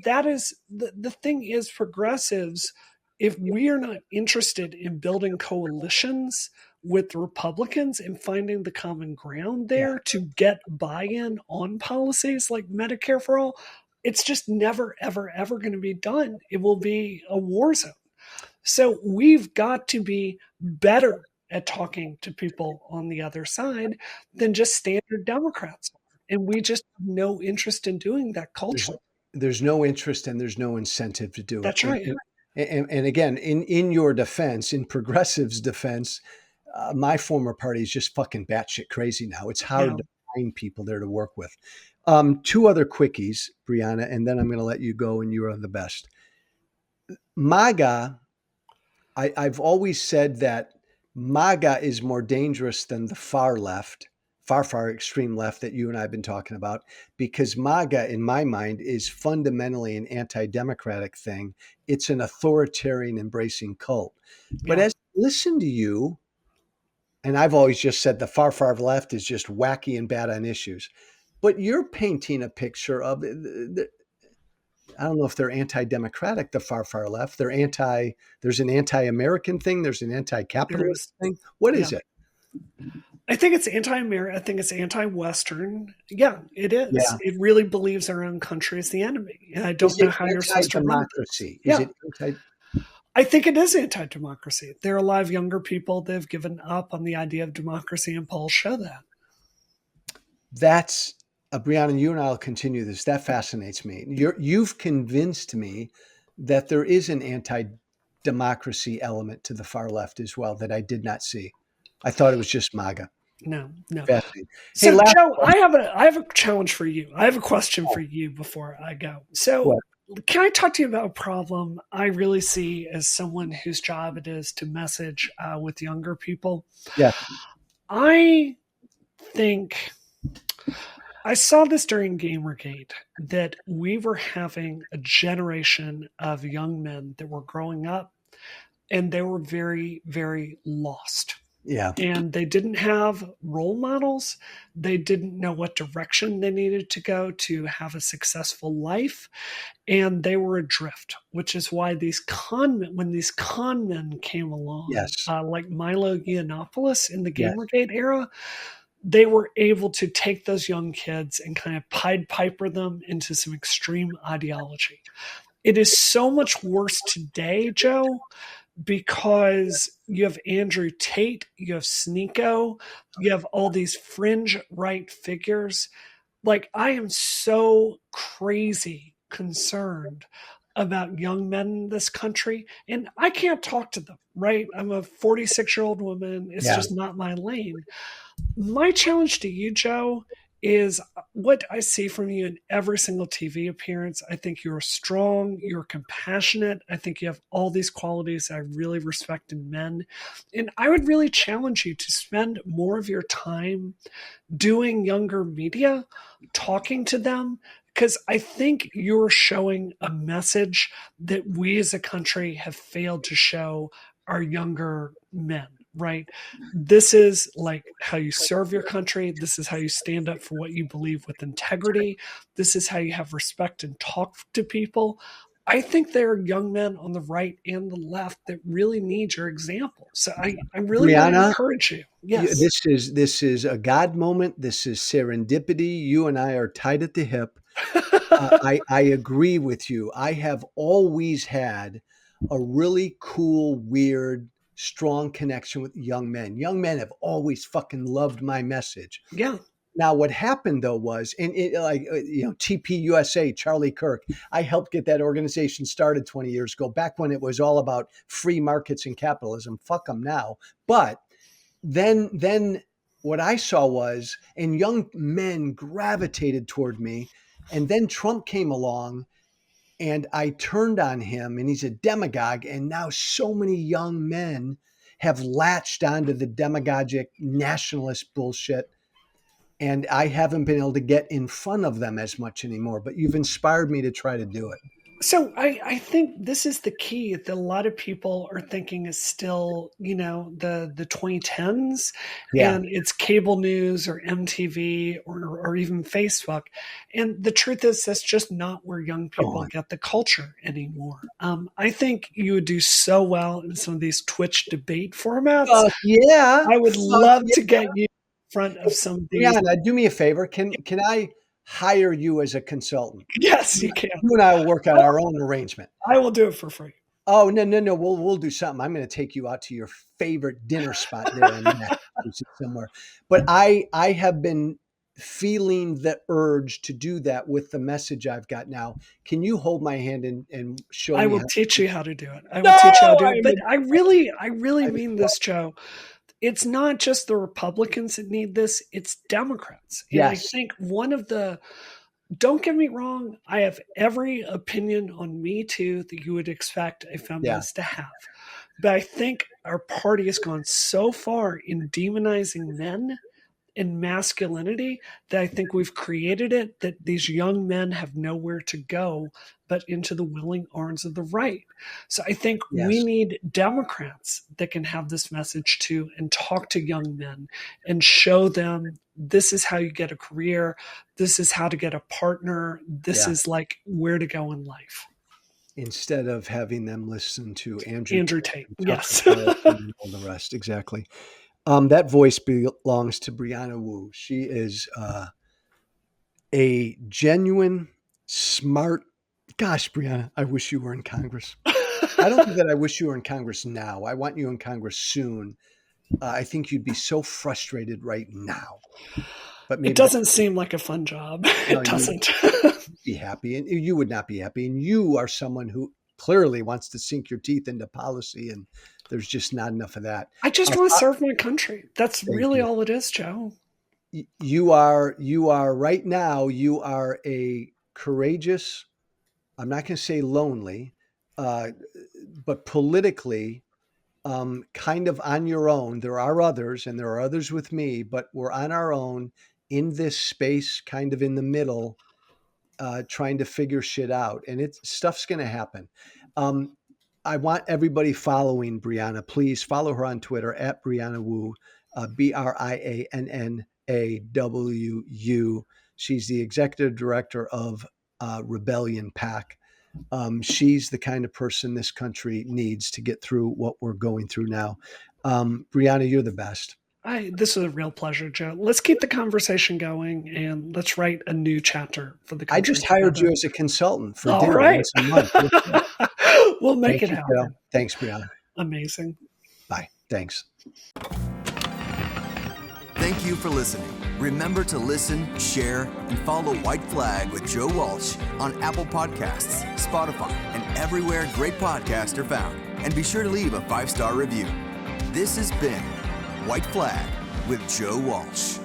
Speaker 3: that is the thing is progressives, if we are not interested in building coalitions with Republicans and finding the common ground
Speaker 1: Yeah.
Speaker 3: there to get buy-in on policies like Medicare for all, it's just never, ever, ever going to be done. It will be a war zone. So we've got to be better at talking to people on the other side than just standard Democrats. And we just have no interest in doing that
Speaker 1: There's,
Speaker 3: culturally.
Speaker 1: there's no interest and there's no incentive to do it.
Speaker 3: That's right.
Speaker 1: And again, in your defense, in progressives' defense, my former party is just fucking batshit crazy now. It's hard to find people there to work with. Two other quickies, Brianna, and then I'm going to let you go, and you are the best. MAGA, I've always said that MAGA is more dangerous than the far left, far extreme left that you and I have been talking about, because MAGA, in my mind, is fundamentally an anti-democratic thing. It's an authoritarian embracing cult. But as I listen to you, and I've always just said the far left is just wacky and bad on issues, but you're painting a picture of I don't know if they're anti-democratic, the far left. There's an anti-American thing. There's an anti-capitalist thing. What is it?
Speaker 3: I think it's anti-American. I think it's anti-Western. Yeah, it is.
Speaker 1: Yeah.
Speaker 3: It really believes their own country is the enemy. And I don't know how you're supposed to run
Speaker 1: democracy. Is it anti?
Speaker 3: I think it is anti-democracy. There are a lot of younger people that have given up on the idea of democracy, and polls show that.
Speaker 1: That's Brianna, you and I will continue this. That fascinates me. You've convinced me that there is an anti-democracy element to the far left as well that I did not see. I thought it was just MAGA.
Speaker 3: No.
Speaker 1: Fascinating.
Speaker 3: So, hey, Joe, I have a challenge for you. I have a question for you before I go. So, can I talk to you about a problem I really see as someone whose job it is to message with younger people?
Speaker 1: Yeah.
Speaker 3: I think I saw this during Gamergate, that we were having a generation of young men that were growing up and they were very, very lost.
Speaker 1: Yeah.
Speaker 3: And they didn't have role models. They didn't know what direction they needed to go to have a successful life. And they were adrift, which is why when these con men came along, like Milo Yiannopoulos in the Gamergate era, they were able to take those young kids and kind of Pied Piper them into some extreme ideology. It is so much worse today, Joe, because you have Andrew Tate, you have Sneeko, you have all these fringe right figures. Like, I am so crazy concerned about young men in this country, and I can't talk to them, right? I'm a 46-year-old woman. It's
Speaker 1: Yeah.
Speaker 3: just not my lane. My challenge to you, Joe, is what I see from you in every single TV appearance. I think you're strong, you're compassionate. I think you have all these qualities I really respect in men. And I would really challenge you to spend more of your time doing younger media, talking to them, because I think you're showing a message that we as a country have failed to show our younger men, right? This is like how you serve your country. This is how you stand up for what you believe with integrity. This is how you have respect and talk to people. I think there are young men on the right and the left that really need your example. So I really want to
Speaker 1: Brianna,
Speaker 3: encourage you. Yes.
Speaker 1: this is a God moment. This is serendipity. You and I are tied at the hip. I agree with you. I have always had a really cool, weird, strong connection with young men. Young men have always fucking loved my message.
Speaker 3: Yeah.
Speaker 1: Now, what happened though was, and TP USA, Charlie Kirk, I helped get that organization started 20 years ago, back when it was all about free markets and capitalism. Fuck them now. But then what I saw was, and young men gravitated toward me. And then Trump came along and I turned on him, and he's a demagogue. And now so many young men have latched onto the demagogic nationalist bullshit. And I haven't been able to get in front of them as much anymore, but you've inspired me to try to do it.
Speaker 3: So I think this is the key that a lot of people are thinking is still, the 2010s,
Speaker 1: Yeah.
Speaker 3: and it's cable news or MTV or even Facebook. And the truth is that's just not where young people get the culture anymore. I think you would do so well in some of these Twitch debate formats.
Speaker 1: Yeah.
Speaker 3: I would love to get you in front of some of these.
Speaker 1: Brianna, do me a favor. Can I hire you as a consultant?
Speaker 3: Yes, you can.
Speaker 1: You and I will work on our own arrangement.
Speaker 3: I will do it for free.
Speaker 1: Oh, no. We'll do something. I'm going to take you out to your favorite dinner spot there in Massachusetts somewhere. But I have been feeling the urge to do that with the message I've got now. Can you hold my hand and show me?
Speaker 3: I will teach you how to do it. I will teach you how to do it. But I really mean this, Joe. It's not just the Republicans that need this, it's Democrats. And I think don't get me wrong, I have every opinion on Me Too that you would expect a feminist to have. But I think our party has gone so far in demonizing men and masculinity that I think we've created it that these young men have nowhere to go but into the willing arms of the right. So I think we need Democrats that can have this message too and talk to young men and show them this is how you get a career. This is how to get a partner. This is like where to go in life.
Speaker 1: Instead of having them listen to Andrew
Speaker 3: Tate. Yes.
Speaker 1: And all the rest. Exactly. That voice belongs to Brianna Wu. She is a genuine, smart. Gosh, Brianna, I wish you were in Congress. I don't think that I wish you were in Congress now. I want you in Congress soon. I think you'd be so frustrated right now. But maybe
Speaker 3: it doesn't seem like a fun job. It doesn't.
Speaker 1: Be happy, and you would not be happy. And you are someone who clearly wants to sink your teeth into policy, and there's just not enough of that.
Speaker 3: I just want to serve my country. That's really all it is, Joe.
Speaker 1: You are right now, you are a courageous, I'm not going to say lonely, but politically kind of on your own. There are others, and there are others with me, but we're on our own in this space, kind of in the middle, trying to figure shit out. And stuff's going to happen. I want everybody following Brianna. Please follow her on Twitter at Brianna Wu, BriannaWu. She's the executive director of Rebellion PAC. She's the kind of person this country needs to get through what we're going through now. Brianna, you're the best.
Speaker 3: This was a real pleasure, Joe. Let's keep the conversation going and let's write a new chapter for the country.
Speaker 1: I just hired you as a consultant for dinner once a month.
Speaker 3: We'll make it happen.
Speaker 1: Joe. Thanks, Brianna.
Speaker 3: Amazing.
Speaker 1: Bye. Thanks.
Speaker 2: Thank you for listening. Remember to listen, share, and follow White Flag with Joe Walsh on Apple Podcasts, Spotify, and everywhere great podcasts are found. And be sure to leave a 5-star review. This has been White Flag with Joe Walsh.